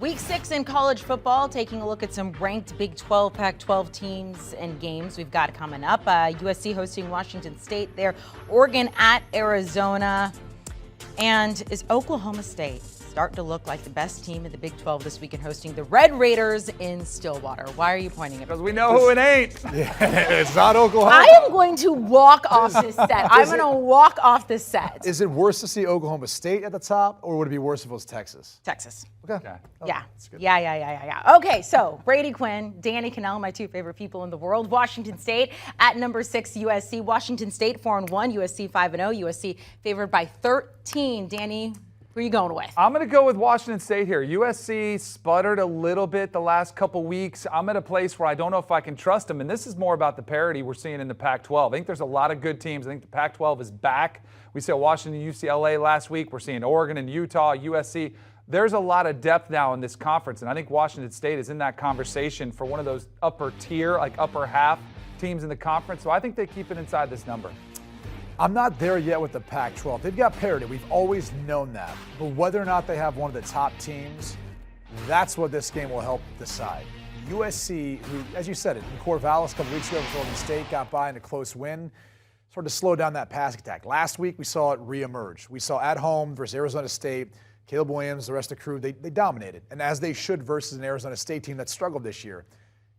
Week 6 in college football, taking a look at some ranked Big 12, Pac-12 teams and games we've got coming up. USC hosting Washington State there, Oregon at Arizona, and is Oklahoma State starting to look like the best team in the Big 12 this weekend, hosting the Red Raiders in Stillwater. Why are you pointing at me? Because we know who it ain't. Yeah, it's not Oklahoma. I am going to walk off this set. I'm going to walk off this set. Is it worse to see Oklahoma State at the top, or would it be worse if it was Texas? Texas. Okay. Yeah. That's good. Yeah. Okay, so Brady, Quinn, Danny, Kannell, my two favorite people in the world. Washington State at number 6 USC. Washington State 4-1, USC 5-0. USC favored by 13. Danny, who are you going with? I'm going to go with Washington State here. USC sputtered a little bit the last couple weeks. I'm at a place where I don't know if I can trust them, and this is more about the parity we're seeing in the Pac-12. I think there's a lot of good teams. I think the Pac-12 is back. We saw Washington, UCLA last week. We're seeing Oregon and Utah, USC. There's a lot of depth now in this conference, and I think Washington State is in that conversation for one of those upper tier, like upper half teams in the conference. So I think they keep it inside this number. I'm not there yet with the Pac-12. They've got parity. We've always known that. But whether or not they have one of the top teams, that's what this game will help decide. USC, who, as you said it, in Corvallis a couple weeks ago with Oregon State, got by in a close win, sort of slow down that passing attack. Last week, we saw it reemerge. We saw at home versus Arizona State, Caleb Williams, the rest of the crew, they dominated. And as they should versus an Arizona State team that struggled this year.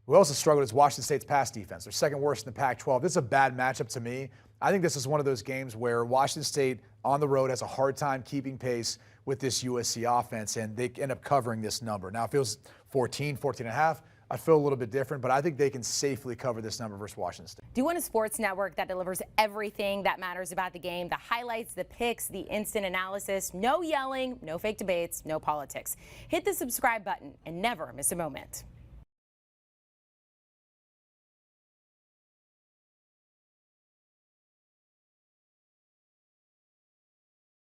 Who also struggled is Washington State's pass defense. They're second worst in the Pac-12. This is a bad matchup to me. I think this is one of those games where Washington State on the road has a hard time keeping pace with this USC offense, and they end up covering this number. Now, if it was 14 and a half, I feel a little bit different, but I think they can safely cover this number versus Washington State. Do you want a sports network that delivers everything that matters about the game? The highlights, the picks, the instant analysis, no yelling, no fake debates, no politics. Hit the subscribe button and never miss a moment.